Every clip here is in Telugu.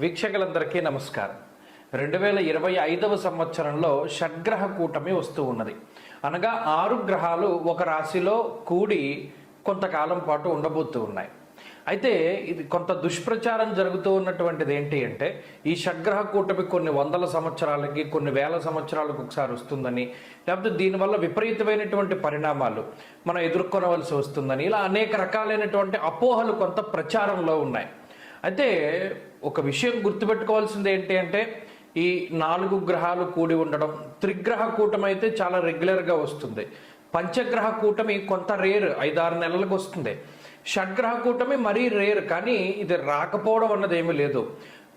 వీక్షకులందరికీ నమస్కారం. 2025వ సంవత్సరంలో షడ్గ్రహ కూటమి వస్తూ ఉన్నది. అనగా 6 గ్రహాలు ఒక రాశిలో కూడి కొంతకాలం పాటు ఉండబోతూ ఉన్నాయి. అయితే ఇది కొంత దుష్ప్రచారం జరుగుతూ ఉన్నటువంటిది ఏంటి అంటే, ఈ షడ్గ్రహ కూటమి కొన్ని వందల సంవత్సరాలకి కొన్ని వేల సంవత్సరాలకు ఒకసారి వస్తుందని, లేకపోతే దీనివల్ల విపరీతమైనటువంటి పరిణామాలు మనం ఎదుర్కొనవలసి వస్తుందని, ఇలా అనేక రకాలైనటువంటి అపోహలు కొంత ప్రచారంలో ఉన్నాయి. అయితే ఒక విషయం గుర్తుపెట్టుకోవాల్సింది ఏంటి అంటే, ఈ 4 గ్రహాలు కూడి ఉండడం, త్రిగ్రహ కూటమి అయితే చాలా రెగ్యులర్గా వస్తుంది. పంచగ్రహ కూటమి కొంత రేర్, 5-6 నెలలకు వస్తుంది. షడ్గ్రహ కూటమి మరీ రేర్, కానీ ఇది రాకపోవడం అన్నది ఏమీ లేదు.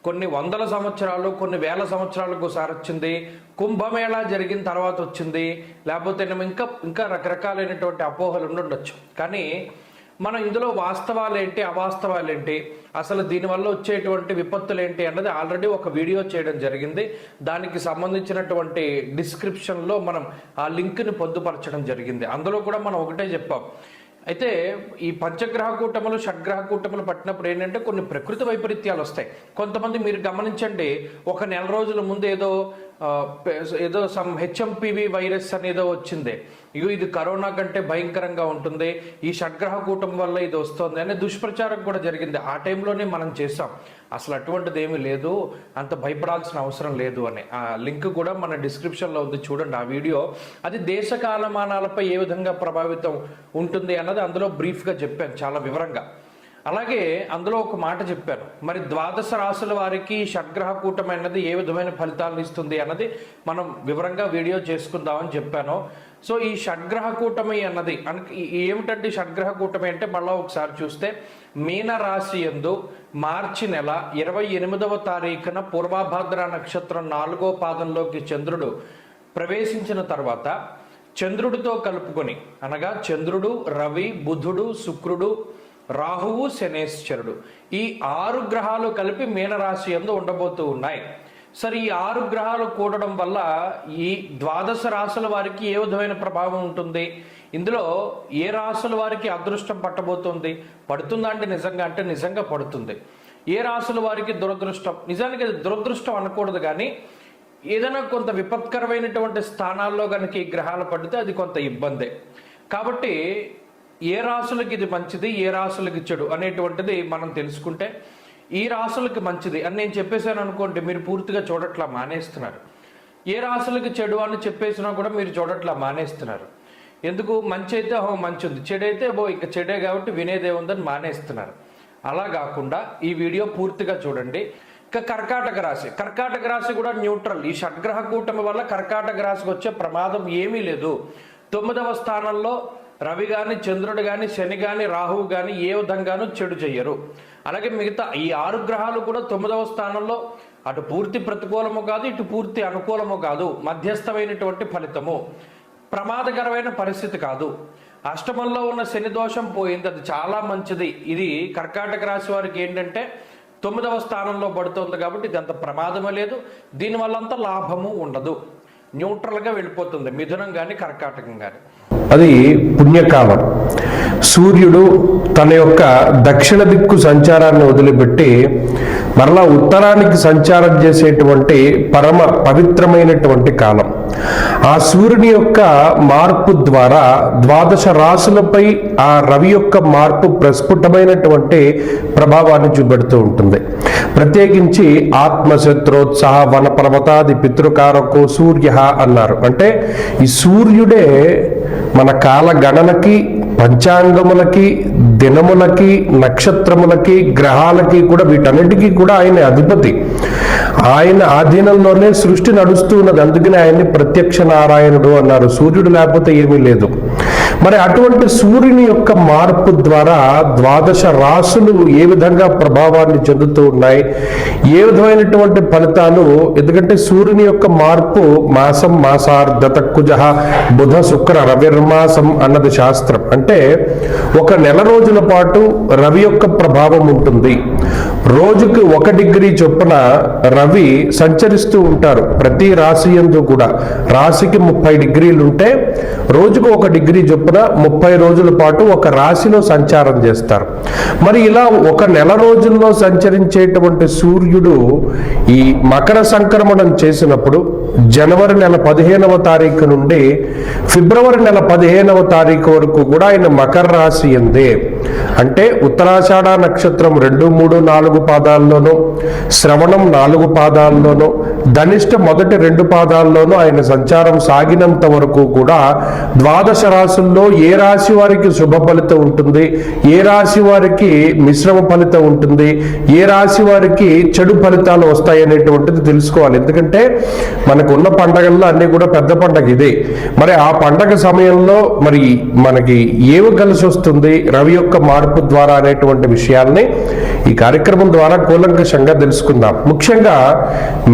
కొన్ని వందల సంవత్సరాలు కొన్ని వేల సంవత్సరాలకు ఒకసారి వచ్చింది. కుంభమేళా జరిగిన తర్వాత వచ్చింది. లేకపోతే ఇంకా రకరకాలైనటువంటి అపోహలు ఉండొచ్చు. కానీ మనం ఇందులో వాస్తవాలేంటి అవాస్తవాలేంటి, అసలు దీనివల్ల వచ్చేటువంటి విపత్తులు ఏంటి అన్నది ఆల్రెడీ ఒక వీడియో చేయడం జరిగింది. దానికి సంబంధించినటువంటి డిస్క్రిప్షన్లో మనం ఆ లింక్ని పొందుపరచడం జరిగింది. అందులో కూడా మనం ఒకటే చెప్పాం. అయితే ఈ పంచగ్రహ కూటములు షడ్గ్రహ కూటములు పట్టినప్పుడు ఏంటంటే కొన్ని ప్రకృతి వైపరీత్యాలు వస్తాయి. కొంతమంది మీరు గమనించండి, ఒక నెల రోజుల ముందు ఏదో సమ్ హెచ్ఎంపివి వైరస్ అనేదో వచ్చింది. ఇది కరోనా కంటే భయంకరంగా ఉంటుంది, ఈ షడ్గ్రహ కూటమి వల్ల ఇది వస్తుంది అనే దుష్ప్రచారం కూడా జరిగింది. ఆ టైంలోనే మనం చేసాం, అసలు అటువంటిది ఏమీ లేదు, అంత భయపడాల్సిన అవసరం లేదు అని. ఆ లింక్ కూడా మన డిస్క్రిప్షన్లో ఉంది, చూడండి ఆ వీడియో. అది దేశ కాలమానాలపై ఏ విధంగా ప్రభావితం ఉంటుంది అన్నది అందులో బ్రీఫ్గా చెప్పాను, చాలా వివరంగా. అలాగే అందులో ఒక మాట చెప్పాను, మరి 12 రాశుల వారికి షడ్గ్రహ కూటమి అన్నది ఏ విధమైన ఫలితాలను ఇస్తుంది అన్నది మనం వివరంగా వీడియో చేసుకుందామని చెప్పాను. సో ఈ షడ్గ్రహ కూటమి అన్నది ఏమిటంటే, షడ్గ్రహ కూటమి అంటే మళ్ళీ ఒకసారి చూస్తే, మీన రాశి యందు మార్చి నెల 28వ తారీఖున పూర్వభాద్ర నక్షత్రం 4వ పాదంలోకి చంద్రుడు ప్రవేశించిన తర్వాత చంద్రుడితో కలుపుకొని, అనగా చంద్రుడు, రవి, బుధుడు, శుక్రుడు, రాహువు, శనేశ్వరుడు, ఈ 6 గ్రహాలు కలిపి మీనరాశి యందు ఉండబోతూ ఉన్నాయి. సరే, ఈ 6 గ్రహాలు కూడడం వల్ల ఈ 12 రాశుల వారికి ఏ విధమైన ప్రభావం ఉంటుంది, ఇందులో ఏ రాశుల వారికి అదృష్టం పట్టబోతుంది, పడుతుందా అంటే నిజంగా అంటే నిజంగా పడుతుంది. ఏ రాశుల వారికి దురదృష్టం, నిజానికి అది దురదృష్టం అనకూడదు, కానీ ఏదైనా కొంత విపత్కరమైనటువంటి స్థానాల్లో కనుక ఈ గ్రహాలు పడితే అది కొంత ఇబ్బందే. కాబట్టి ఏ రాశులకి ఇది మంచిది, ఏ రాశులకి చెడు అనేటువంటిది మనం తెలుసుకుంటే, ఈ రాశులకి మంచిది అని నేను చెప్పేశాను అనుకోండి, మీరు పూర్తిగా చూడట్లా మానేస్తున్నారు. ఏ రాశులకి చెడు అని చెప్పేసినా కూడా మీరు చూడట్లా మానేస్తున్నారు. ఎందుకు? మంచి అయితే మంచి ఉంది, చెడైతే ఇక చెడే కాబట్టి వినేదే ఉందని మానేస్తున్నారు. అలా కాకుండా ఈ వీడియో పూర్తిగా చూడండి. ఇక కర్కాటక రాశి కూడా న్యూట్రల్. ఈ షడ్గ్రహ కూటమి వల్ల కర్కాటక రాశికి వచ్చే ప్రమాదం ఏమీ లేదు. 9వ స్థానంలో రవి కానీ, చంద్రుడు కానీ, శని కానీ, రాహువు కానీ ఏ విధంగానూ చెడు చెయ్యరు. అలాగే మిగతా ఈ 6 గ్రహాలు కూడా 9వ స్థానంలో అటు పూర్తి ప్రతికూలము కాదు, ఇటు పూర్తి అనుకూలము కాదు, మధ్యస్థమైనటువంటి ఫలితము, ప్రమాదకరమైన పరిస్థితి కాదు. అష్టమంలో ఉన్న శని దోషం పోయింది, అది చాలా మంచిది. ఇది కర్కాటక రాశి వారికి ఏంటంటే 9వ స్థానంలో పడుతుంది కాబట్టి ఇది అంత ప్రమాదమే లేదు, దీనివల్ల అంత లాభము ఉండదు, న్యూట్రల్గా వెళ్ళిపోతుంది మిథునం కానీ కర్కాటకం కానీ. అది పుణ్యకాలం. సూర్యుడు తన యొక్క దక్షిణ దిక్కు సంచారాన్ని వదిలిపెట్టి మరలా ఉత్తరానికి సంచారం చేసేటువంటి పరమ పవిత్రమైనటువంటి కాలం. ఆ సూర్యుని యొక్క మార్పు ద్వారా 12 రాశులపై ఆ రవి యొక్క మార్పు ప్రస్ఫుటమైనటువంటి ప్రభావాన్ని చూపెడుతూ ఉంటుంది. ప్రత్యేకించి ఆత్మశత్రోత్సాహ వన పర్వతాది పితృకారకో సూర్య అన్నారు. అంటే ఈ సూర్యుడే మన కాల గణనకి, పంచాంగములకి, దినములకి, నక్షత్రములకి, గ్రహాలకి కూడా, వీటన్నిటికీ కూడా ఆయన అధిపతి. ఆయన ఆధీనంలోనే సృష్టి నడుస్తూ ఉన్నది. అందుకని ఆయన్ని ప్రత్యక్ష నారాయణుడు అన్నారు. సూర్యుడు లేకపోతే ఏమీ లేదు. మరి అటువంటి సూర్యుని యొక్క మార్పు ద్వారా 12 రాశులు ఏ విధంగా ప్రభావాన్ని చెందుతూ ఉన్నాయి, ఏ విధమైనటువంటి ఫలితాలు. ఎందుకంటే సూర్యుని యొక్క మార్పు మాసం మాసార్ధత కుజ బుధ శుక్ర రవిర్మాసం అన్నది శాస్త్రం. అంటే ఒక నెల రోజుల పాటు రవి యొక్క ప్రభావం ఉంటుంది. రోజుకి 1 డిగ్రీ చొప్పున రవి సంచరిస్తూ ఉంటారు ప్రతి రాశి యందు కూడా. రాశికి 30 డిగ్రీలు ఉంటే రోజుకు 1 డిగ్రీ చొప్పున చొప్పున 30 రోజుల పాటు ఒక రాశిలో సంచారం చేస్తారు. మరి ఇలా ఒక నెల రోజుల్లో సంచరించేటువంటి సూర్యుడు ఈ మకర సంక్రమణం చేసినప్పుడు జనవరి నెల 15వ తారీఖు నుండి ఫిబ్రవరి నెల 15వ తారీఖు వరకు కూడా ఆయన మకర రాశి ఎందే, అంటే ఉత్తరాషాఢ నక్షత్రం 2, 3, 4 పాదాల్లోనూ, శ్రవణం 4 పాదాల్లోనూ, ధనిష్ట మొదటి 2 పాదాల్లోనూ ఆయన సంచారం సాగినంత వరకు కూడా ద్వాదశ రాశుల్లో ఏ రాశి వారికి శుభ ఫలితం ఉంటుంది, ఏ రాశి వారికి మిశ్రమ ఫలితం ఉంటుంది, ఏ రాశి వారికి చెడు ఫలితాలు వస్తాయి అనేటువంటిది తెలుసుకోవాలి. ఎందుకంటే మనకు ఉన్న పండగల్లో అన్ని కూడా పెద్ద పండగ ఇదే. మరి ఆ పండగ సమయంలో మరి మనకి ఏమి కలిసి వస్తుంది రవి యొక్క మార్పు ద్వారా అనేటువంటి విషయాల్ని ఈ కార్యక్రమం ద్వారా కూలంకషంగా తెలుసుకుందాం. ముఖ్యంగా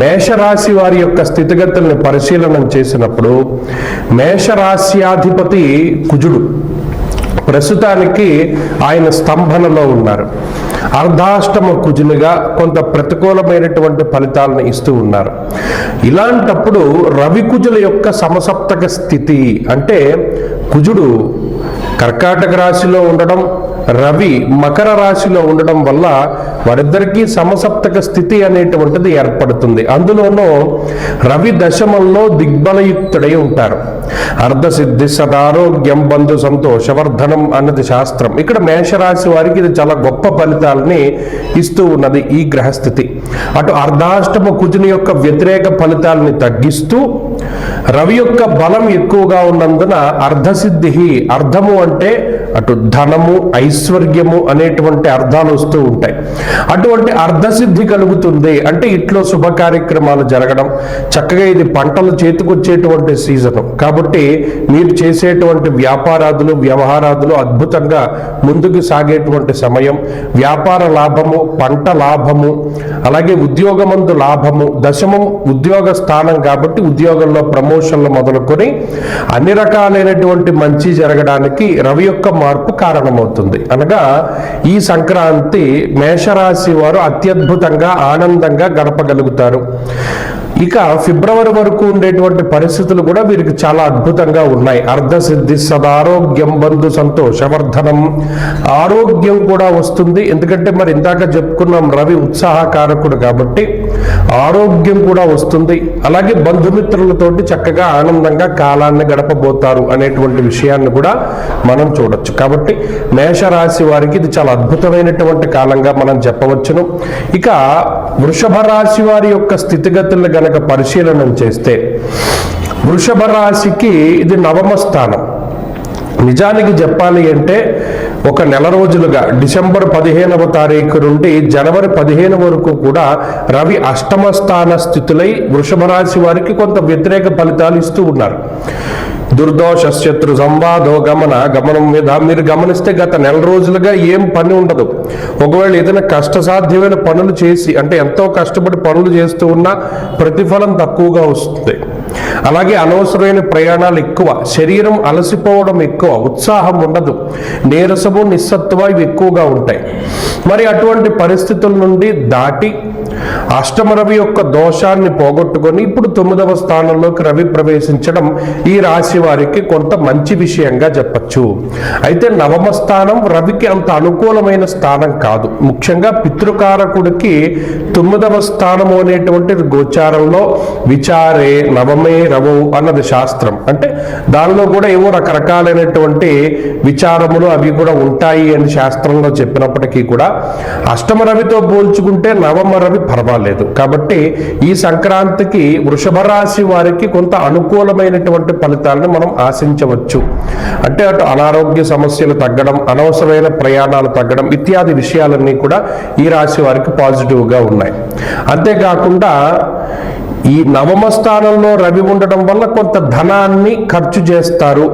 మేషరాశి వారి యొక్క స్థితిగతుల్ని పరిశీలన చేసినప్పుడు మేషరాశ్యాధిపతి కుజుడు ప్రస్తుతానికి ఆయన స్తంభనలో ఉన్నారు. అర్ధాష్టమ కుజునిగా కొంత ప్రతికూలమైనటువంటి ఫలితాలను ఇస్తూ ఉన్నారు. ఇలాంటప్పుడు రవి కుజుల యొక్క సమసప్తక స్థితి అంటే కుజుడు కర్కాటక రాశిలో ఉండడం, రవి మకర రాశిలో ఉండడం వల్ల వారిద్దరికీ సమసప్తక స్థితి అనేటువంటిది ఏర్పడుతుంది. అందులోనూ రవి దశమంలో దిగ్బలయుక్తుడై ఉంటారు. అర్ధసిద్ధి సదారోగ్యం బంధు సంతోషవర్ధనం అన్నది శాస్త్రం. ఇక్కడ మేషరాశి వారికి ఇది చాలా గొప్ప ఫలితాలని ఇస్తూ ఉన్నది ఈ గ్రహస్థితి. అటు అర్ధాష్టమ కుజుని యొక్క వ్యతిరేక ఫలితాలని తగ్గిస్తూ రవి యొక్క బలం ఎక్కువగా ఉన్నందున అర్ధసిద్ధి, అర్ధము అంటే అటు ధనము ఐశ్వర్యము అనేటువంటి అర్థాలు వస్తూ ఉంటాయి. అటువంటి అర్ధసిద్ధి కలుగుతుంది. అంటే ఇట్లో శుభ కార్యక్రమాలు జరగడం, చక్కగా ఇది పంటలు చేతికొచ్చేటువంటి సీజను కాబట్టి మీరు చేసేటువంటి వ్యాపారాదులు వ్యవహారాదులు అద్భుతంగా ముందుకు సాగేటువంటి సమయం. వ్యాపార లాభము, పంట లాభము, అలాగే ఉద్యోగమందు లాభము. దశమం ఉద్యోగ స్థానం కాబట్టి ఉద్యోగంలో ప్రమోషన్లు మొదలుకొని అన్ని రకాలైనటువంటి మంచి జరగడానికి రవి యొక్క మార్పు కారణమవుతుంది. అనగా ఈ సంక్రాంతి మేషరాశి వారు అత్యద్భుతంగా ఆనందంగా గడపగలుగుతారు. ఇక ఫిబ్రవరి వరకు ఉండేటువంటి పరిస్థితులు కూడా వీరికి చాలా అద్భుతంగా ఉన్నాయి. అర్ధసిద్ధి సదారోగ్యం బంధు సంతోషవర్ధనం, ఆరోగ్యం కూడా వస్తుంది. ఎందుకంటే మరి ఇందాక చెప్పుకున్నాం రవి ఉత్సాహకారకుడు కాబట్టి ఆరోగ్యం కూడా వస్తుంది. అలాగే బంధుమిత్రులతోటి చక్కగా ఆనందంగా కాలాన్ని గడపబోతారు అనేటువంటి విషయాన్ని కూడా మనం చూడొచ్చు. కాబట్టి మేషరాశి వారికి ఇది చాలా అద్భుతమైనటువంటి కాలంగా మనం చెప్పవచ్చును. ఇక వృషభ రాశి వారి యొక్క స్థితిగతులను గనక పరిశీలన చేస్తే వృషభ రాశికి ఇది 9వ స్థానం. నిజానికి చెప్పాలి అంటే ఒక నెల రోజులుగా డిసెంబర్ 15వ తారీఖు నుండి జనవరి 15 వరకు కూడా రవి అష్టమ స్థాన స్థితులై వృషభ రాశి వారికి కొంత వ్యతిరేక ఫలితాలు ఇస్తూ ఉన్నారు. దుర్దోష శత్రు సంవాదో గమనం మీద మీరు గమనిస్తే గత నెల రోజులుగా ఏం పని ఉండదు. ఒకవేళ ఏదైనా కష్టసాధ్యమైన పనులు చేసి అంటే ఎంతో కష్టపడి పనులు చేస్తూ ఉన్నా ప్రతిఫలం తక్కువగా వస్తుంది. అలాగే అనవసరమైన ప్రయాణాలు ఎక్కువ, శరీరం అలసిపోవడం ఎక్కువ, ఉత్సాహం ఉండదు, నీరసము నిస్సత్వ ఇవి ఎక్కువగా ఉంటాయి. మరి అటువంటి పరిస్థితుల నుండి దాటి అష్టమ రవి యొక్క దోషాన్ని పోగొట్టుకొని ఇప్పుడు 9వ స్థానంలోకి రవి ప్రవేశించడం ఈ రాశి వారికి కొంత మంచి విషయంగా చెప్పచ్చు. అయితే 9వ స్థానం రవికి అంత అనుకూలమైన స్థానం కాదు. ముఖ్యంగా పితృకారకుడికి 9వ స్థానము అనేటువంటి గోచారంలో విచారే నవమే రవు అన్నది శాస్త్రం. అంటే దానిలో కూడా ఏవో రకరకాలైనటువంటి విచారములు అవి కూడా ఉంటాయి అని శాస్త్రంలో చెప్పినప్పటికీ కూడా అష్టమ రవితో పోల్చుకుంటే 9వ రవి పర్వాలేదు. కాబట్టి ఈ సంక్రాంతికి వృషభ రాశి వారికి కొంత అనుకూలమైనటువంటి ఫలితాలను మనం ఆశించవచ్చు. అంటే అటు అనారోగ్య సమస్యలు తగ్గడం, అనవసరమైన ప్రయాణాలు తగ్గడం ఇత్యాది విషయాలన్నీ కూడా ఈ రాశి వారికి పాజిటివ్గా ఉన్నాయి. అంతేకాకుండా ఈ 9వ స్థానంలో రవి ఉండడం వల్ల కొంత ధనాన్ని ఖర్చు చేస్తారు,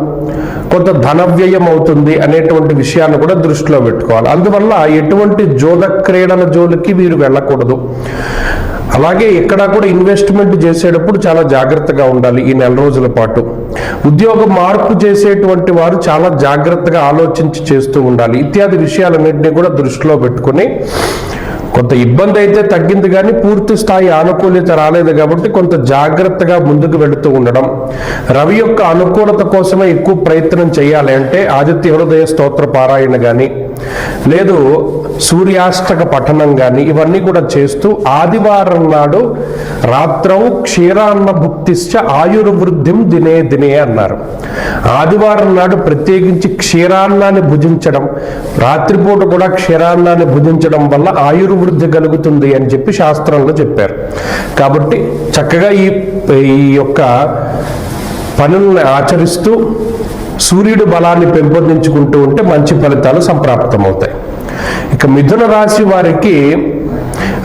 కొంత ధన వ్యయం అవుతుంది అనేటువంటి విషయాన్ని కూడా దృష్టిలో పెట్టుకోవాలి. అందువల్ల ఎటువంటి జోద క్రీడల జోలికి వీరు వెళ్ళకూడదు. అలాగే ఎక్కడ కూడా ఇన్వెస్ట్మెంట్ చేసేటప్పుడు చాలా జాగ్రత్తగా ఉండాలి. ఈ నెల రోజుల పాటు ఉద్యోగ మార్పు చేసేటువంటి వారు చాలా జాగ్రత్తగా ఆలోచించి చేస్తూ ఉండాలి. ఇత్యాది విషయాలన్నింటినీ కూడా దృష్టిలో పెట్టుకుని కొంత ఇబ్బంది అయితే తగ్గింది కానీ పూర్తి స్థాయి ఆనుకూల్యత రాలేదు కాబట్టి కొంత జాగ్రత్తగా ముందుకు వెళుతూ ఉండడం, రవి యొక్క అనుకూలత కోసమే ఎక్కువ ప్రయత్నం చేయాలి అంటే ఆదిత్య హృదయ స్తోత్ర పారాయణ కానీ లేదు సూర్యాష్టక పఠనం కానీ ఇవన్నీ కూడా చేస్తూ ఆదివారం నాడు రాత్రౌ క్షీరాన్న భుక్తిశ్చ ఆయుర్వృద్ధిం దినే దినే అన్నారు. ఆదివారం నాడు ప్రత్యేకించి క్షీరాన్నాన్ని భుజించడం, రాత్రిపూట కూడా క్షీరాన్నాన్ని భుజించడం వల్ల ఆయుర్వృద్ధి కలుగుతుంది అని చెప్పి శాస్త్రంలో చెప్పారు. కాబట్టి చక్కగా ఈ యొక్క పనులను ఆచరిస్తూ సూర్యుడు బలాన్ని పెంపొందించుకుంటూ ఉంటే మంచి ఫలితాలు సంప్రాప్తమవుతాయి. ఇక మిథున రాశి వారికి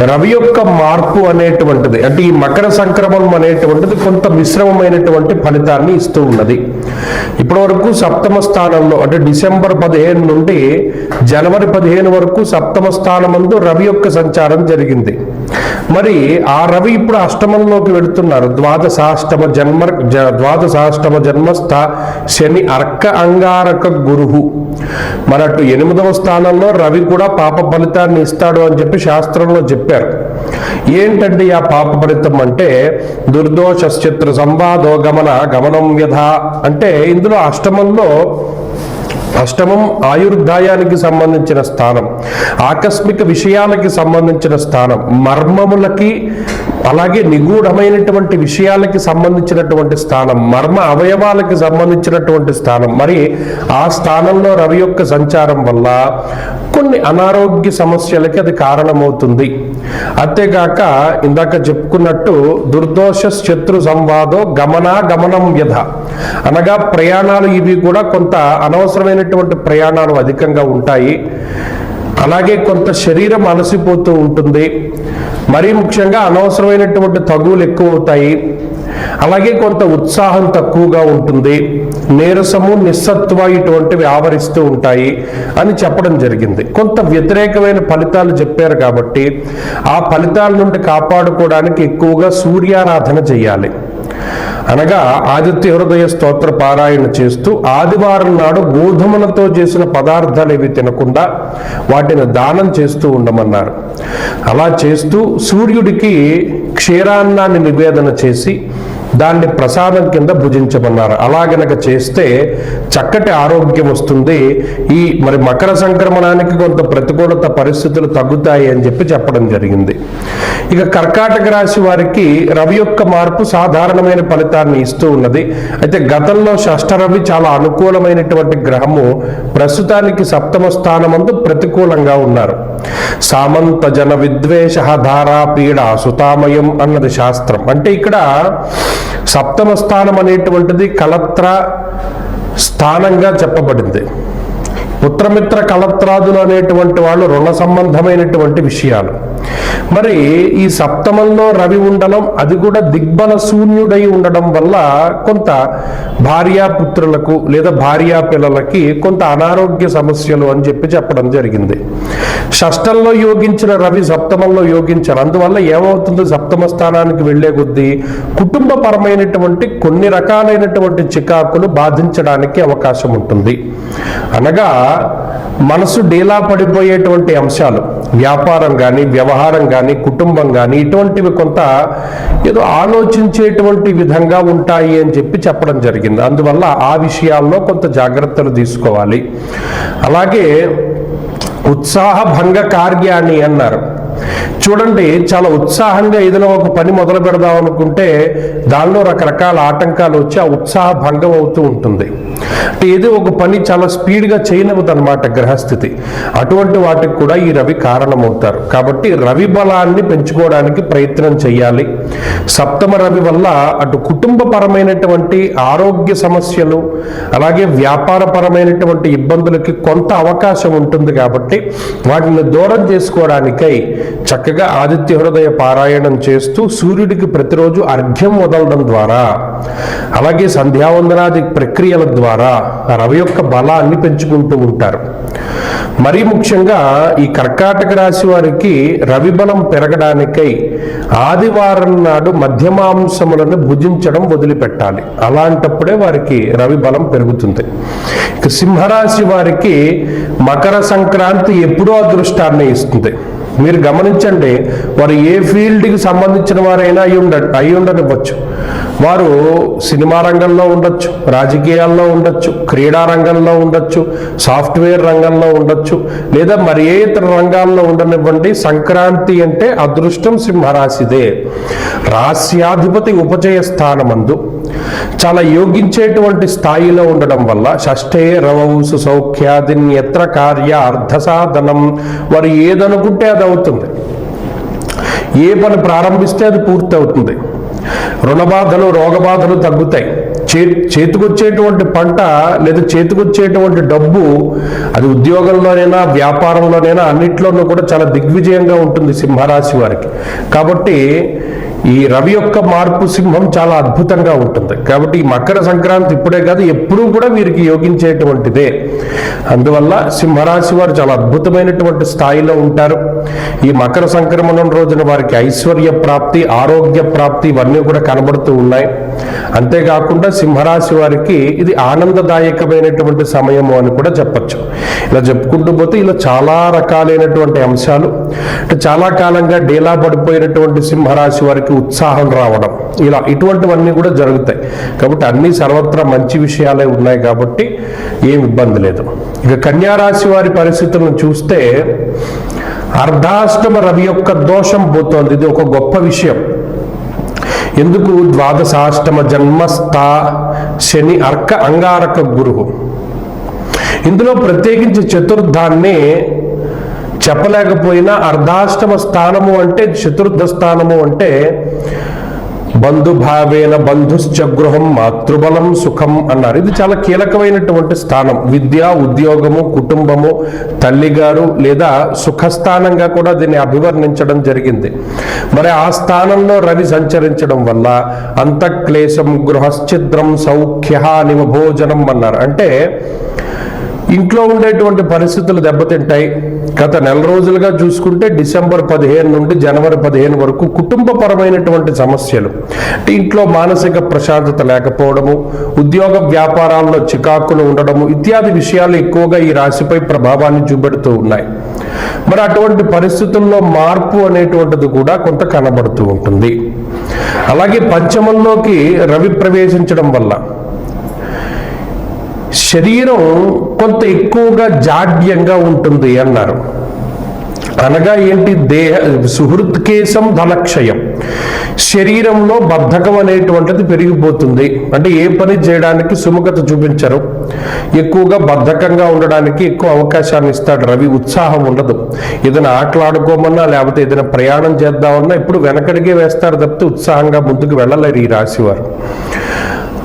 రవి యొక్క మార్పు అనేటువంటిది అంటే ఈ మకర సంక్రమణం అనేటువంటిది కొంత మిశ్రమమైనటువంటి ఫలితాన్ని ఇస్తూ ఉన్నది. ఇప్పటి వరకు సప్తమ స్థానంలో అంటే డిసెంబర్ 15 నుండి జనవరి 15 వరకు సప్తమ స్థానమందు రవి యొక్క సంచారం జరిగింది. మరి ఆ రవి ఇప్పుడు అష్టమంలోకి వెళుతున్నారు. ద్వాదశాష్టమ జన్మస్థ శని అర్క అంగారక గురువు. మరి అటు 8వ స్థానంలో రవి కూడా పాప ఫలితాన్ని ఇస్తాడు అని చెప్పి శాస్త్రంలో చెప్పారు. ఏంటంటే ఆ పాప ఫలితం అంటే దుర్దోషశ్చిత్ర సంవాదో గమనం వ్యధ అంటే ఇందులో అష్టమం ఆయుర్దాయానికి సంబంధించిన స్థానం, ఆకస్మిక విషయాలకి సంబంధించిన స్థానం, మర్మములకి అలాగే నిగూఢమైనటువంటి విషయాలకి సంబంధించినటువంటి స్థానం, మర్మ అవయవాలకి సంబంధించినటువంటి స్థానం. మరి ఆ స్థానంలో రవి యొక్క సంచారం వల్ల కొన్ని అనారోగ్య సమస్యలకి అది కారణమవుతుంది. అంతేగాక ఇందాక చెప్పుకున్నట్టు దుర్దోష శత్రు సంవాదో గమనం వ్యధ అనగా ప్రయాణాలు ఇవి కూడా కొంత అనవసరమైనటువంటి ప్రయాణాలు అధికంగా ఉంటాయి. అలాగే కొంత శరీరం అలసిపోతూ ఉంటుంది. మరీ ముఖ్యంగా అనవసరమైనటువంటి తగువులు ఎక్కువ అవుతాయి. అలాగే కొంత ఉత్సాహం తక్కువగా ఉంటుంది. నీరసము నిస్సత్వ ఇటువంటివి ఆవరిస్తూ ఉంటాయి అని చెప్పడం జరిగింది. కొంత వ్యతిరేకమైన ఫలితాలు చెప్పారు కాబట్టి ఆ ఫలితాల నుండి కాపాడుకోవడానికి ఎక్కువగా సూర్యారాధన చేయాలి. అనగా ఆదిత్య హృదయ స్తోత్ర పారాయణ చేస్తూ ఆదివారం నాడు గోధుమలతో చేసిన పదార్థాలు ఏవి తినకుండా వాటిని దానం చేస్తూ ఉండమన్నారు. అలా చేస్తూ సూర్యుడికి క్షీరాన్నాన్ని నివేదన చేసి దాన్ని ప్రసాదం కింద భుజించమన్నారు. అలా గనక చేస్తే చక్కటి ఆరోగ్యం వస్తుంది. మరి మకర సంక్రమణానికి కొంత ప్రతికూలత పరిస్థితులు తగ్గుతాయి అని చెప్పి చెప్పడం జరిగింది. ఇక కర్కాటక రాశి వారికి రవి యొక్క మార్పు సాధారణమైన ఫలితాన్ని ఇస్తూ ఉన్నది. అయితే గతంలో షష్ఠ రవి చాలా అనుకూలమైనటువంటి గ్రహము ప్రస్తుతానికి సప్తమ స్థానమందు ప్రతికూలంగా ఉన్నారు. సామంత జన విద్వేష ధారా పీడ సుతామయం అన్నది శాస్త్రం. అంటే ఇక్కడ సప్తమ స్థానం అనేటువంటిది కళత్ర స్థానంగా చెప్పబడింది. పుత్రమిత్ర కళత్రాదులు అనేటువంటి వాళ్ళు రుణ సంబంధమైనటువంటి విషయాలు. మరి ఈ సప్తమంలో రవి ఉండడం, అది కూడా దిగ్బల శూన్యుడై ఉండడం వల్ల కొంత భార్యాపుత్రులకు లేదా భార్యా పిల్లలకి కొంత అనారోగ్య సమస్యలు అని చెప్పి చెప్పడం జరిగింది. షష్టంలో యోగించిన రవి సప్తమంలో యోగించారు. అందువల్ల ఏమవుతుంది, సప్తమ స్థానానికి వెళ్లే కొద్దీ కుటుంబపరమైనటువంటి కొన్ని రకాలైనటువంటి చికాకులు బాధించడానికి అవకాశం ఉంటుంది. అనగా మనసు డీలా పడిపోయేటువంటి అంశాలు, వ్యాపారం కానీ వ్యవహారం కానీ కుటుంబం కానీ ఇటువంటివి కొంత ఏదో ఆలోచించేటువంటి విధంగా ఉంటాయి అని చెప్పి చెప్పడం జరిగింది. అందువల్ల ఆ విషయాల్లో కొంత జాగ్రత్తలు తీసుకోవాలి. అలాగే ఉత్సాహ భంగ కార్యాన్ని అన్నారు. చూడండి, చాలా ఉత్సాహంగా ఏదైనా ఒక పని మొదలు పెడదాం అనుకుంటే దానిలో రకరకాల ఆటంకాలు వచ్చి ఆ ఉత్సాహ భంగం అవుతూ ఉంటుంది. అంటే ఏదో ఒక పని చాలా స్పీడ్గా చేయనివ్వదు అనమాట గ్రహస్థితి. అటువంటి వాటికి కూడా ఈ రవి కారణమవుతారు. కాబట్టి రవి బలాన్ని పెంచుకోవడానికి ప్రయత్నం చేయాలి. సప్తమ రవి వల్ల అటు కుటుంబపరమైనటువంటి ఆరోగ్య సమస్యలు అలాగే వ్యాపారపరమైనటువంటి ఇబ్బందులకి కొంత అవకాశం ఉంటుంది. కాబట్టి వాటిని దూరం చేసుకోవడానికై చక్కగా ఆదిత్య హృదయ పారాయణం చేస్తూ సూర్యుడికి ప్రతిరోజు అర్ఘ్యం వదలడం ద్వారా అలాగే సంధ్యావందనాది ప్రక్రియల ద్వారా రవి యొక్క బలాన్ని పెంచుకుంటూ ఉంటారు. మరీ ముఖ్యంగా ఈ కర్కాటక రాశి వారికి రవి బలం పెరగడానికై ఆదివారం నాడు మధ్యమాంసములను భుజించడం వదిలిపెట్టాలి. అలాంటప్పుడే వారికి రవి బలం పెరుగుతుంది. ఇక సింహరాశి వారికి మకర సంక్రాంతి ఎప్పుడూ అదృష్టాన్ని ఇస్తుంది. మీరు గమనించండి, వారు ఏ ఫీల్డ్కి సంబంధించిన వారైనా అయి ఉండనివ్వచ్చు. వారు సినిమా రంగంలో ఉండొచ్చు, రాజకీయాల్లో ఉండొచ్చు, క్రీడా రంగంలో ఉండొచ్చు, సాఫ్ట్వేర్ రంగంలో ఉండొచ్చు, లేదా మరి ఏ ఇతర రంగాల్లో ఉండనివ్వండి. సంక్రాంతి అంటే అదృష్టం సింహరాశిదే. రాస్యాధిపతి ఉపజయ స్థానమందు చాలా యోగించేటువంటి స్థాయిలో ఉండడం వల్ల షష్ఠే రవౌసు సౌఖ్యాదిన్యత్ర కార్య అర్ధసాధనం, వారు ఏదనుకుంటే అది అవుతుంది. ఏ పని ప్రారంభిస్తే అది పూర్తి అవుతుంది. రుణబాధలు రోగబాధలు తగ్గుతాయి. చేతికొచ్చేటువంటి పంట లేదా చేతికొచ్చేటువంటి డబ్బు అది ఉద్యోగంలోనైనా వ్యాపారంలోనైనా అన్నిట్లోనూ కూడా చాలా దిగ్విజయంగా ఉంటుంది సింహరాశి వారికి. కాబట్టి ఈ రవి యొక్క మార్పు సింహం చాలా అద్భుతంగా ఉంటుంది. కాబట్టి ఈ మకర సంక్రాంతి ఇప్పుడే కాదు, ఎప్పుడూ కూడా వీరికి యోగించేటువంటిదే. అందువల్ల సింహరాశి వారు చాలా అద్భుతమైనటువంటి స్థాయిలో ఉంటారు. ఈ మకర సంక్రమణం రోజున వారికి ఐశ్వర్య ప్రాప్తి, ఆరోగ్య ప్రాప్తి ఇవన్నీ కూడా కనబడుతూ ఉన్నాయి. అంతేకాకుండా సింహరాశి వారికి ఇది ఆనందదాయకమైనటువంటి సమయము అని కూడా చెప్పచ్చు. ఇలా చెప్పుకుంటూ పోతే ఇలా చాలా రకాలైనటువంటి అంశాలు, అంటే చాలా కాలంగా డేలా పడిపోయినటువంటి సింహరాశి వారికి ఉత్సాహం రావడం, ఇలా ఇటువంటివన్నీ కూడా జరుగుతాయి. కాబట్టి అన్ని సర్వత్రా మంచి విషయాలే ఉన్నాయి కాబట్టి ఏం ఇబ్బంది లేదు. ఇక కన్యారాశి వారి పరిస్థితులను చూస్తే అర్ధాష్టమ రవి యొక్క దోషం పోతోంది. ఇది ఒక గొప్ప విషయం. ఎందుకు? ద్వాదశాష్టమ జన్మస్థ శని అర్క అంగారక గురువు. ఇందులో ప్రత్యేకించి చతుర్థాన్ని చెప్పలేకపోయినా అర్ధాష్టమ స్థానము అంటే చతుర్థ స్థానము అంటే బంధుభావేన బంధుశ్చ గృహం మాతృబలం సుఖం అన్నారు. ఇది చాలా కీలకమైనటువంటి స్థానం. విద్య, ఉద్యోగము, కుటుంబము, తల్లిగారు లేదా సుఖస్థానంగా కూడా దీన్ని అభివర్ణించడం జరిగింది. మరి ఆ స్థానంలో రవి సంచరించడం వల్ల అంతఃక్లేశం గృహశ్చిద్రం సౌఖ్యహానివ భోజనం అన్నారు. అంటే ఇంట్లో ఉండేటువంటి పరిస్థితులు దెబ్బతింటాయి. గత నెల రోజులుగా చూసుకుంటే డిసెంబర్ 15 నుండి జనవరి 15 వరకు కుటుంబపరమైనటువంటి సమస్యలు, అంటే ఇంట్లో మానసిక ప్రశాంతత లేకపోవడము, ఉద్యోగ వ్యాపారాల్లో చికాకులు ఉండడము ఇత్యాది విషయాలు ఎక్కువగా ఈ రాశిపై ప్రభావాన్ని చూపెడుతూ ఉన్నాయి. మరి అటువంటి పరిస్థితుల్లో మార్పు అనేటువంటిది కూడా కొంత కనబడుతూ ఉంటుంది. అలాగే పంచమంలోకి రవి ప్రవేశించడం వల్ల శరీరం కొంత ఎక్కువగా జాడ్యంగా ఉంటుంది అన్నారు. అనగా ఏంటి? దేహ సుహృత్కేశం ధనక్షయం, శరీరంలో బద్ధకం అనేటువంటిది పెరిగిపోతుంది. అంటే ఏ పని చేయడానికి సుముఖత చూపించరు, ఎక్కువగా బద్ధకంగా ఉండడానికి ఎక్కువ అవకాశాన్ని ఇస్తాడు రవి. ఉత్సాహం ఉండదు. ఏదైనా ఆటలాడుకోమన్నా లేకపోతే ఏదైనా ప్రయాణం చేద్దామన్నా ఇప్పుడు వెనకడిగే వేస్తారు తప్పితే ఉత్సాహంగా ముందుకు వెళ్ళలేరు ఈ రాశివారు.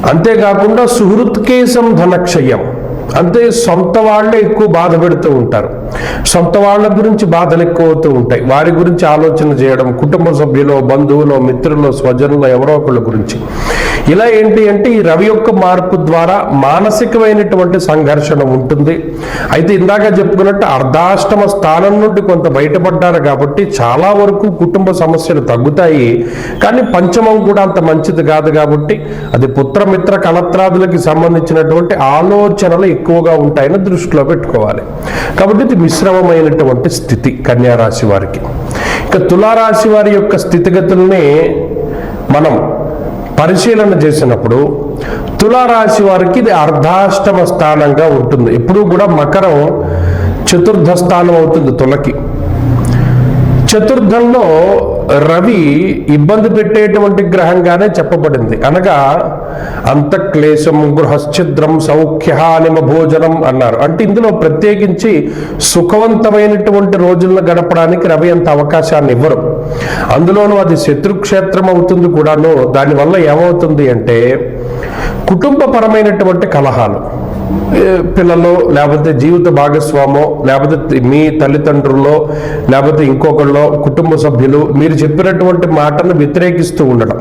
అంతేకాకుండా సుహృత్కేశం ధనక్షయం, అంటే సొంత వాళ్ళే ఎక్కువ బాధ పెడుతూ ఉంటారు. సొంత వాళ్ళ గురించి బాధలు ఎక్కువ అవుతూ ఉంటాయి. వారి గురించి ఆలోచన చేయడం, కుటుంబ సభ్యులు, బంధువులు, మిత్రులు, స్వజనులు ఎవరో ఒకళ్ళ గురించి. ఇలా ఏంటి అంటే ఈ రవి యొక్క మార్పు ద్వారా మానసికమైనటువంటి సంఘర్షణ ఉంటుంది. అయితే ఇందాక చెప్పుకున్నట్టు అర్ధాష్టమ స్థానం నుండి కొంత బయటపడ్డారు కాబట్టి చాలా వరకు కుటుంబ సమస్యలు తగ్గుతాయి. కానీ పంచమం కూడా అంత మంచిది కాదు కాబట్టి అది పుత్రమిత్ర కళత్రాదులకి సంబంధించినటువంటి ఆలోచనలు ఎక్కువగా ఉంటాయని దృష్టిలో పెట్టుకోవాలి. కాబట్టి ఇది మిశ్రమమైనటువంటి స్థితి కన్యారాశి వారికి. ఇక తులారాశి వారి యొక్క స్థితిగతుల్ని మనం పరిశీలన చేసినప్పుడు తులారాశి వారికి ఇది అర్ధాష్టమ స్థానంగా ఉంటుంది. ఎప్పుడూ కూడా మకరం చతుర్థ స్థానం అవుతుంది తులకి. చతుర్థంలో రవి ఇబ్బంది పెట్టేటువంటి గ్రహంగానే చెప్పబడింది. అనగా అంతఃక్లేశం గృహశ్చిద్రం సౌఖ్యహానిమ భోజనం అన్నారు. అంటే ఇందులో ప్రత్యేకించి సుఖవంతమైనటువంటి రోజులను గడపడానికి రవి అంత అవకాశాన్ని ఇవ్వరు. అందులోనూ అది శత్రుక్షేత్రం అవుతుంది కూడాను. దానివల్ల ఏమవుతుంది అంటే కుటుంబపరమైనటువంటి కలహాలు, పిల్లలు లేకపోతే జీవిత భాగస్వామో లేకపోతే మీ తల్లిదండ్రుల్లో లేకపోతే ఇంకొకళ్ళో కుటుంబ సభ్యులు మీరు చెప్పినటువంటి మాటను వ్యతిరేకిస్తూ ఉండడం,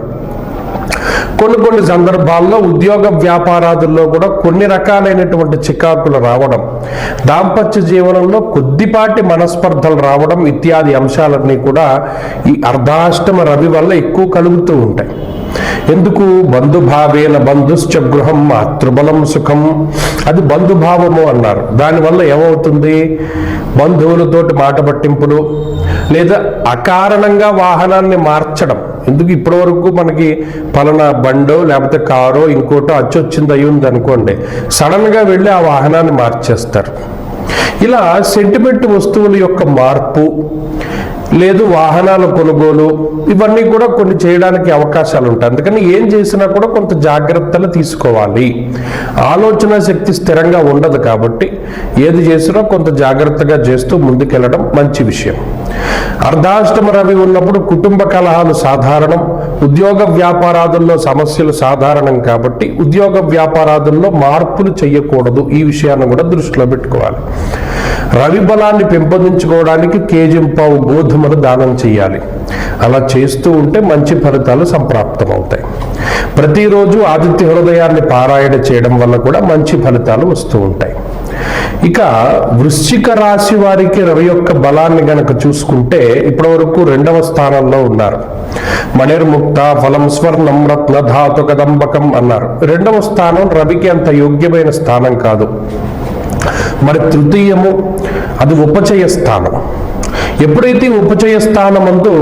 కొన్ని సందర్భాల్లో ఉద్యోగ వ్యాపారాదుల్లో కూడా కొన్ని రకాలైనటువంటి చికాకులు రావడం, దాంపత్య జీవనంలో కొద్దిపాటి మనస్పర్ధలు రావడం ఇత్యాది అంశాలన్నీ కూడా ఈ అర్ధాష్టమ రవి వల్ల ఎక్కువ కలుగుతూ ఉంటాయి. ఎందుకు? బంధుభావేన బంధుశ్చ గృహం మాతృబలం సుఖం, అది బంధుభావము అన్నారు. దానివల్ల ఏమవుతుంది? బంధువులతోటి మాట పట్టింపులు, లేదా అకారణంగా వాహనాన్ని మార్చడం. ఎందుకు ఇప్పటి వరకు మనకి పలానా బండో లేకపోతే కారో ఇంకోటో అచ్చొచ్చింది అయి ఉంది అనుకోండి, సడన్గా వెళ్ళి ఆ వాహనాన్ని మార్చేస్తారు. ఇలా సెంటిమెంట్ వస్తువుల యొక్క మార్పు లేదు వాహనాల కొనుగోలు ఇవన్నీ కూడా కొన్ని చేయడానికి అవకాశాలు ఉంటాయి. అందుకని ఏం చేసినా కూడా కొంత జాగ్రత్తలు తీసుకోవాలి. ఆలోచన శక్తి స్థిరంగా ఉండదు కాబట్టి ఏది చేసినా కొంత జాగ్రత్తగా చేస్తూ ముందుకెళ్ళడం మంచి విషయం. అర్ధాష్టమ రవి ఉన్నప్పుడు కుటుంబ కలహాలు సాధారణం, ఉద్యోగ వ్యాపారాదుల్లో సమస్యలు సాధారణం కాబట్టి ఉద్యోగ వ్యాపారాదుల్లో మార్పులు చేయకూడదు. ఈ విషయాన్ని కూడా దృష్టిలో పెట్టుకోవాలి. రవి బలాన్ని పెంపొందించుకోవడానికి కేజింపావు గోధుమలు దానం చేయాలి. అలా చేస్తూ ఉంటే మంచి ఫలితాలు సంప్రాప్తమవుతాయి. ప్రతిరోజు ఆదిత్య హృదయాన్ని పారాయణ చేయడం వల్ల కూడా మంచి ఫలితాలు వస్తూ ఉంటాయి. ఇక వృశ్చిక రాశి వారికి రవి యొక్క బలాన్ని గనక చూసుకుంటే ఇప్పటి వరకు 2వ స్థానంలో ఉన్నారు. మణిర్ముక్త ఫలం స్వర్ణం రత్న ధాతు కదంబకం అన్నారు. 2వ స్థానం రవికి అంత యోగ్యమైన స్థానం కాదు. మరి తృతీయము అది ఉపచయ స్థానం. ఎప్పుడైతే ఉపచయ స్థానమందు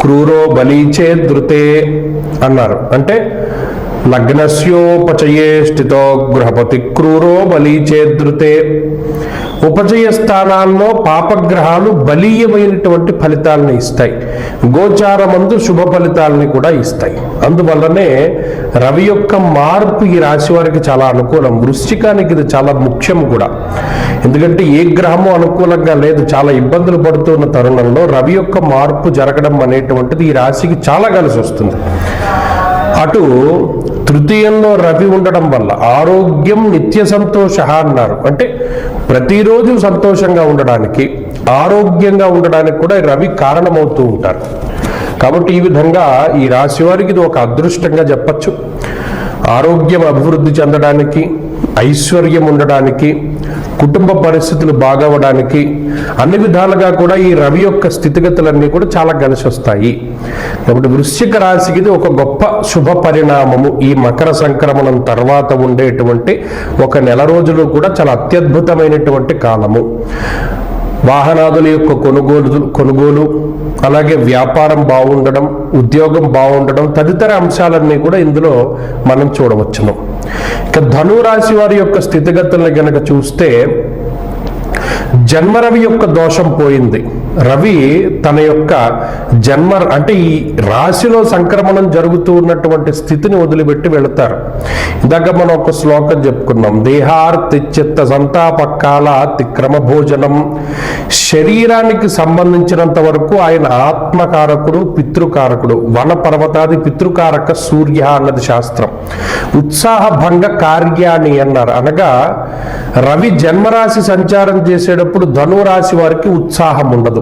క్రూరో బలీచే ధృతే అన్నారు, అంటే లగ్నస్యోపచయే స్థితో గృహపతి క్రూరో బలీచే ధృతే. ఉపచయ స్థానాల్లో పాపగ్రహాలు బలీయమైనటువంటి ఫలితాలను ఇస్తాయి, గోచారమందు శుభ ఫలితాలని కూడా ఇస్తాయి. అందువల్లనే రవి యొక్క మార్పు ఈ రాశి వారికి చాలా అనుకూలం. వృశ్చికానికి ఇది చాలా ముఖ్యం కూడా. ఎందుకంటే ఏ గ్రహము అనుకూలంగా లేదు, చాలా ఇబ్బందులు పడుతున్న తరుణంలో రవి యొక్క మార్పు జరగడం అనేటువంటిది ఈ రాశికి చాలా కలిసి వస్తుంది. అటు తృతీయంలో రవి ఉండడం వల్ల ఆరోగ్యం నిత్య సంతోష అన్నారు, అంటే ప్రతిరోజు సంతోషంగా ఉండడానికి ఆరోగ్యంగా ఉండడానికి కూడా రవి కారణమవుతూ ఉంటారు. కాబట్టి ఈ విధంగా ఈ రాశి వారికి ఇది ఒక అదృష్టంగా చెప్పచ్చు. ఆరోగ్యం అభివృద్ధి చెందడానికి, ఐశ్వర్యం ఉండడానికి, కుటుంబ పరిస్థితులు బాగవడానికి అన్ని విధాలుగా కూడా ఈ రవి యొక్క స్థితిగతులన్నీ కూడా చాలా కలిసి వస్తాయి. కాబట్టి వృశ్చిక రాశికి ఇది ఒక గొప్ప శుభ పరిణామము. ఈ మకర సంక్రమణం తర్వాత ఉండేటువంటి ఒక నెల రోజులు కూడా చాలా అత్యద్భుతమైనటువంటి కాలము. వాహనాదుల యొక్క కొనుగోలు అలాగే వ్యాపారం బాగుండడం, ఉద్యోగం బాగుండడం తదితర అంశాలన్నీ కూడా ఇందులో మనం చూడవచ్చును. ఇక ధనురాశి వారి యొక్క స్థితిగతులను గనక చూస్తే జన్మరవి యొక్క దోషం పోయింది. రవి తన యొక్క అంటే ఈ రాశిలో సంక్రమణం జరుగుతూ ఉన్నటువంటి స్థితిని వదిలిపెట్టి వెళతారు. ఇందాక మనం ఒక శ్లోకం చెప్పుకున్నాం, దేహార్తిచిత్త సంతాపకాల అతిక్రమ భోజనం. శరీరానికి సంబంధించినంత వరకు ఆయన ఆత్మకారకుడు, పితృకారకుడు. వన పర్వతాది పితృకారక సూర్య అన్నది శాస్త్రం. ఉత్సాహ భంగ కార్యాణి అన్నారు, అనగా రవి జన్మరాశి సంచారం చేసేటప్పుడు ధనురాశి వారికి ఉత్సాహం ఉండదు.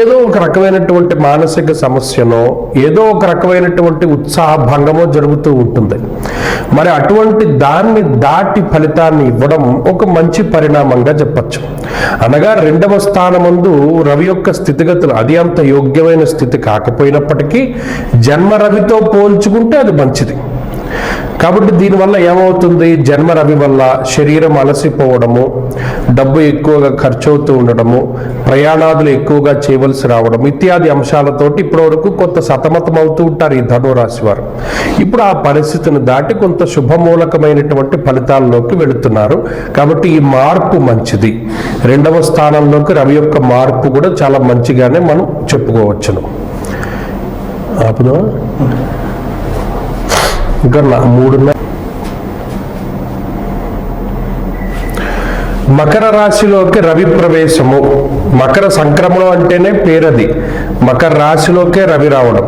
ఏదో ఒక రకమైనటువంటి మానసిక సమస్యనో ఏదో ఒక రకమైనటువంటి ఉత్సాహ భంగమో జరుగుతూ ఉంటుంది. మరి అటువంటి దాన్ని దాటి ఫలితాన్ని ఇవ్వడం ఒక మంచి పరిణామంగా చెప్పచ్చు. అనగా 2వ స్థానమందు రవి యొక్క స్థితిగతులు అది అంత యోగ్యమైన స్థితి కాకపోయినప్పటికీ జన్మ రవితో పోల్చుకుంటే అది మంచిది. కాబట్టి దీనివల్ల ఏమవుతుంది, జన్మ రవి వల్ల శరీరం అలసిపోవడము, డబ్బు ఎక్కువగా ఖర్చు అవుతూ ఉండడము, ప్రయాణాదులు ఎక్కువగా చేయవలసి రావడం ఇత్యాది అంశాలతోటి ఇప్పటివరకు కొంత సతమతం అవుతూ ఉంటారు ఈ ధనురాశి వారు. ఇప్పుడు ఆ పరిస్థితిని దాటి కొంత శుభమూలకమైనటువంటి ఫలితాల్లోకి వెళుతున్నారు. కాబట్టి ఈ మార్పు మంచిది. 2వ స్థానంలోకి రవి యొక్క మార్పు కూడా చాలా మంచిగానే మనం చెప్పుకోవచ్చును. ఆపుదా ఇంకా 3 మకర రాశిలోకి రవి ప్రవేశము. మకర సంక్రమణం అంటేనే పేరది, మకర రాశిలోకే రవి రావడం.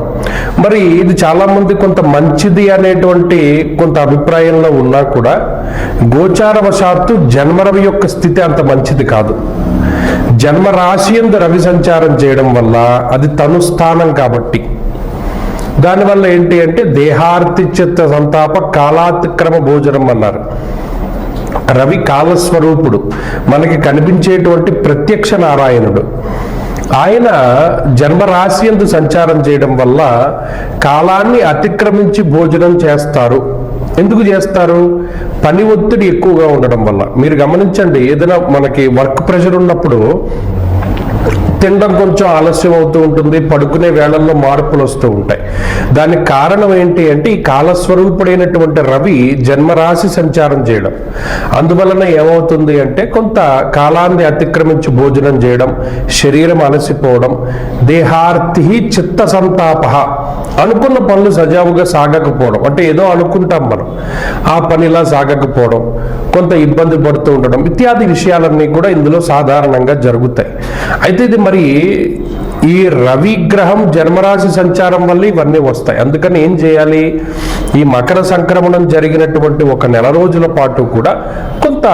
మరి ఇది చాలా మంది కొంత మంచిది అనేటువంటి కొంత అభిప్రాయంలో ఉన్నా కూడా గోచారవశాత్తు జన్మరవి యొక్క స్థితి అంత మంచిది కాదు. జన్మ రాశి యందు రవి సంచారం చేయడం వల్ల అది తను స్థానం కాబట్టి దానివల్ల ఏంటి అంటే దేహార్తిచిత్త సంతాప కాలాతిక్రమ భోజనం అన్నారు. రవి కాలస్వరూపుడు, మనకి కనిపించేటువంటి ప్రత్యక్ష నారాయణుడు. ఆయన జన్మరాశి యందు సంచారం చేయడం వల్ల కాలాన్ని అతిక్రమించి భోజనం చేస్తారు. ఎందుకు చేస్తారు? పని ఒత్తిడి ఎక్కువగా ఉండడం వల్ల. మీరు గమనించండి, ఏదైనా మనకి వర్క్ ప్రెషర్ ఉన్నప్పుడు తినడం కొంచెం ఆలస్యం అవుతూ ఉంటుంది, పడుకునే వేళల్లో మార్పులు వస్తూ ఉంటాయి. దానికి కారణం ఏంటి అంటే ఈ కాలస్వరూపుడైనటువంటి రవి జన్మరాశి సంచారం చేయడం. అందువలన ఏమవుతుంది అంటే కొంత కాలాన్ని అతిక్రమించి భోజనం చేయడం, శరీరం అలసిపోవడం, దేహార్తి చిత్త సంతాప, అనుకున్న పనులు సజావుగా సాగకపోవడం, అంటే ఏదో అనుకుంటాం మనం ఆ పనిలా సాగకపోవడం, కొంత ఇబ్బంది పడుతూ ఉండడం ఇత్యాది విషయాలన్నీ కూడా ఇందులో సాధారణంగా జరుగుతాయి. అయితే ఇది మరి ఈ రవి గ్రహం జన్మరాశి సంచారం వల్ల ఇవన్నీ వస్తాయి. అందుకని ఏం చేయాలి, ఈ మకర సంక్రమణం జరిగినటువంటి ఒక నెల రోజుల పాటు కూడా కొంత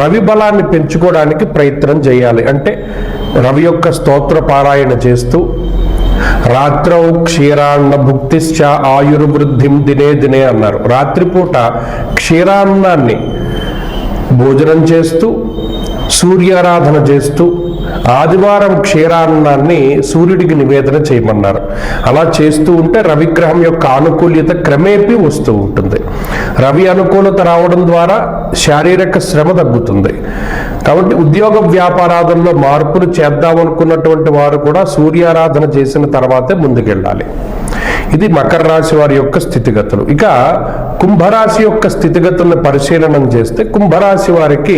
రవి బలాన్ని పెంచుకోవడానికి ప్రయత్నం చేయాలి. అంటే రవి యొక్క స్తోత్ర పారాయణ చేస్తూ రాత్రౌ క్షీరాన్న భుక్తిశ్చ ఆయుర్వృద్ధిం దినే దినే అన్నారు. రాత్రిపూట క్షీరాన్నాన్ని భోజనం చేస్తూ సూర్యారాధన చేస్తూ ఆదివారం క్షీరాన్నాన్ని సూర్యుడికి నివేదన చేయమన్నారు. అలా చేస్తూ ఉంటే రవిగ్రహం యొక్క ఆనుకూల్యత క్రమేపీ వస్తూ ఉంటుంది. రవి అనుకూలత రావడం ద్వారా శారీరక శ్రమ తగ్గుతుంది. కాబట్టి ఉద్యోగ వ్యాపారాదుల్లో మార్పులు చేద్దామనుకున్నటువంటి వారు కూడా సూర్యారాధన చేసిన తర్వాతే ముందుకెళ్ళాలి. ఇది మకర రాశి వారి యొక్క స్థితిగతులు. ఇక కుంభరాశి యొక్క స్థితిగతులను పరిశీలనం చేస్తే కుంభరాశి వారికి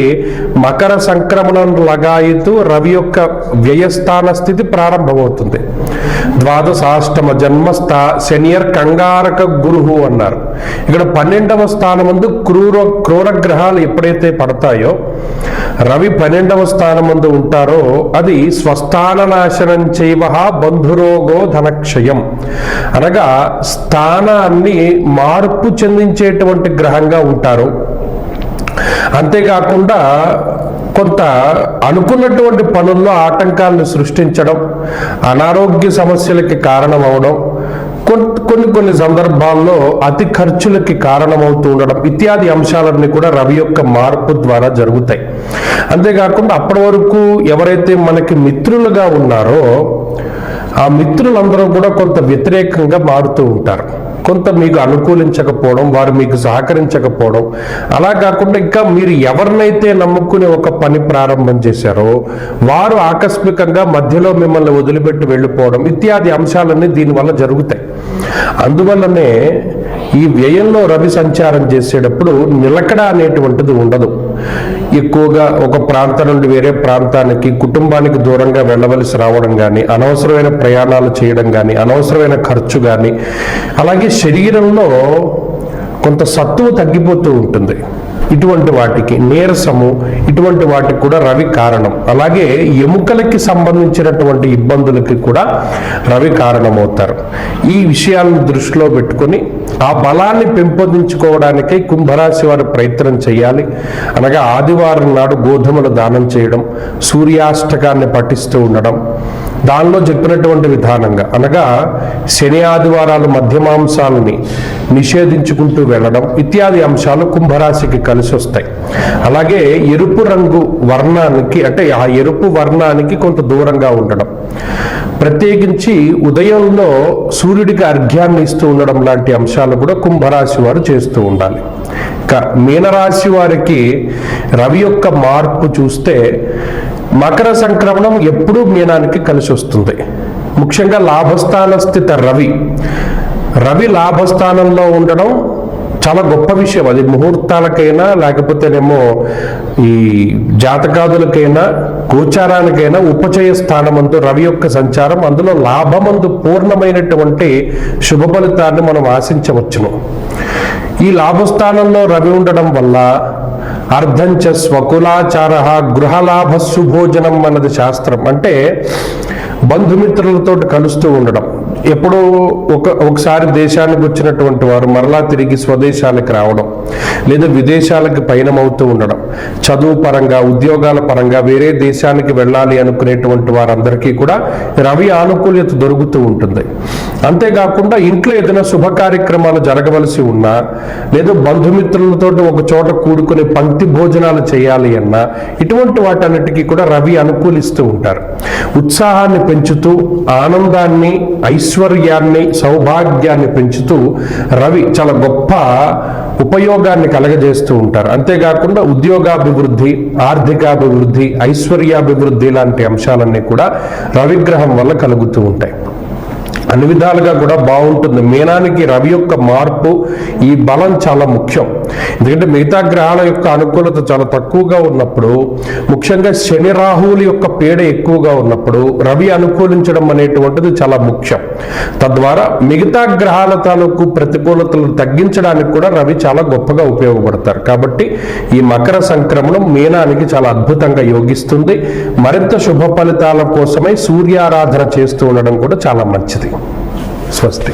మకర సంక్రమణం లగాయితూ రవి యొక్క వ్యయస్థాన స్థితి ప్రారంభమవుతుంది. ద్వాదశాష్టమ జన్మస్థ శనియర్ కంగారక గురువు అన్నారు. ఇక్కడ 12వ స్థానమందు క్రూర గ్రహాలు ఎప్పుడైతే పడతాయో రవి 12వ స్థానమందు ఉంటారో అది స్వస్థాన నాశనం చైవ బంధురోగో ధనక్షయం, అనగా స్థానాన్ని మార్పు చెందించేటువంటి గ్రహంగా ఉంటారు. అంతేకాకుండా కొంత అనుకున్నటువంటి పనుల్లో ఆటంకాలను సృష్టించడం, అనారోగ్య సమస్యలకి కారణమవడం, కొన్ని సందర్భాల్లో అతి ఖర్చులకి కారణమవుతూ ఉండడం ఇత్యాది అంశాలన్నీ కూడా రవి యొక్క మార్పు ద్వారా జరుగుతాయి. అంతేకాకుండా అప్పటి వరకు ఎవరైతే మనకి మిత్రులుగా ఉన్నారో ఆ మిత్రులందరూ కూడా కొంత వ్యతిరేకంగా మారుతూ ఉంటారు. కొంత మీకు అనుకూలించకపోవడం, వారు మీకు సహకరించకపోవడం, అలా కాకుండా ఇంకా మీరు ఎవరినైతే నమ్ముకునే ఒక పని ప్రారంభం చేశారో వారు ఆకస్మికంగా మధ్యలో మిమ్మల్ని వదిలిపెట్టి వెళ్ళిపోవడం ఇత్యాది అంశాలన్నీ దీనివల్ల జరుగుతాయి. అందువల్లనే ఈ వ్యయంలో రవి సంచారం చేసేటప్పుడు నిలకడ అనేటువంటిది ఉండదు. ఎక్కువగా ఒక ప్రాంతం నుండి వేరే ప్రాంతానికి కుటుంబానికి దూరంగా వెళ్ళవలసి రావడం కానీ, అనవసరమైన ప్రయాణాలు చేయడం కానీ, అనవసరమైన ఖర్చు కానీ, అలాగే శరీరంలో కొంత సత్తువ తగ్గిపోతూ ఉంటుంది. ఇటువంటి వాటికి నీరసము, ఇటువంటి వాటికి కూడా రవి కారణం. అలాగే ఎముకలకి సంబంధించినటువంటి ఇబ్బందులకి కూడా రవి కారణమవుతారు. ఈ విషయాలను దృష్టిలో పెట్టుకొని ఆ బలాన్ని పెంపొందించుకోవడానికై కుంభరాశి వారు ప్రయత్నం చేయాలి. అనగా ఆదివారం నాడు గోధుమలు దానం చేయడం, సూర్యాష్టకాన్ని పఠిస్తూ ఉండడం, దానిలో చెప్పినటువంటి విధానంగా అనగా శని ఆదివారాలు మధ్యమాంసాలని నిషేధించుకుంటూ వెళ్ళడం ఇత్యాది అంశాలు కుంభరాశికి కలిసి వస్తాయి. అలాగే ఎరుపు రంగు వర్ణానికి, అంటే ఆ ఎరుపు వర్ణానికి కొంత దూరంగా ఉండడం, ప్రత్యేకించి ఉదయంలో సూర్యుడికి అర్ఘ్యాన్ని ఇస్తూ ఉండడం లాంటి అంశాలు కూడా కుంభరాశి వారు చేస్తూ ఉండాలి. ఇక మీనరాశి వారికి రవి యొక్క మార్పు చూస్తే మకర సంక్రమణం ఎప్పుడూ మీనానికి కలిసి వస్తుంది. ముఖ్యంగా లాభస్థాన స్థిత రవి లాభస్థానంలో ఉండడం చాలా గొప్ప విషయం. అది ముహూర్తాలకైనా లేకపోతేనేమో ఈ జాతకాదులకైనా గోచారానికైనా ఉపచయ స్థానమందు రవి యొక్క సంచారం, అందులో లాభమందు పూర్ణమైనటువంటి శుభ ఫలితాన్ని మనం ఆశించవచ్చును. ఈ లాభస్థానంలో రవి ఉండడం వల్ల అర్ధంచ స్వకులాచార గృహలాభ సుభోజనం అన్నది శాస్త్రం. అంటే బంధుమిత్రులతో కలుస్తూ ఉండడం, ఎప్పుడో ఒకసారి దేశానికి వచ్చినటువంటి వారు మరలా తిరిగి స్వదేశాలకు రావడం, లేదా విదేశాలకు పయనమవుతూ ఉండడం, చదువు పరంగా ఉద్యోగాల పరంగా వేరే దేశానికి వెళ్ళాలి అనుకునేటువంటి వారందరికీ కూడా రవి ఆనుకూల్యత దొరుకుతూ ఉంటుంది. అంతేకాకుండా ఇంట్లో ఏదైనా శుభ కార్యక్రమాలు జరగవలసి ఉన్నా, లేదా బంధుమిత్రులతో ఒక చోట కూడుకుని పంక్తి భోజనాలు చేయాలి అన్నా, ఇటువంటి వాటన్నిటికీ కూడా రవి అనుకూలిస్తూ ఉంటారు. ఉత్సాహాన్ని పెంచుతూ ఆనందాన్ని, ఐశ్వర్యాన్ని, సౌభాగ్యాన్ని పెంచుతూ రవి చాలా గొప్ప ఉపయోగాన్ని కలగజేస్తూ ఉంటారు. అంతేకాకుండా ఉద్యోగాభివృద్ధి, ఆర్థికాభివృద్ధి, ఐశ్వర్యాభివృద్ధి లాంటి అంశాలన్నీ కూడా రవిగ్రహం వల్ల కలుగుతూ ఉంటాయి. అన్ని విధాలుగా కూడా బాగుంటుంది. మీనానికి రవి యొక్క మార్పు, ఈ బలం చాలా ముఖ్యం. ఎందుకంటే మిగతా గ్రహాల యొక్క అనుకూలత చాలా తక్కువగా ఉన్నప్పుడు, ముఖ్యంగా శని రాహువుల యొక్క పీడ ఎక్కువగా ఉన్నప్పుడు రవి అనుకూలించడం అనేటువంటిది చాలా ముఖ్యం. తద్వారా మిగతా గ్రహాల తాలూకు ప్రతికూలతలను తగ్గించడానికి కూడా రవి చాలా గొప్పగా ఉపయోగపడతారు. కాబట్టి ఈ మకర సంక్రమణం మీనానికి చాలా అద్భుతంగా యోగిస్తుంది. మరింత శుభ ఫలితాల కోసమై సూర్యారాధన చేస్తూ ఉండడం కూడా చాలా మంచిది. స్వస్తి.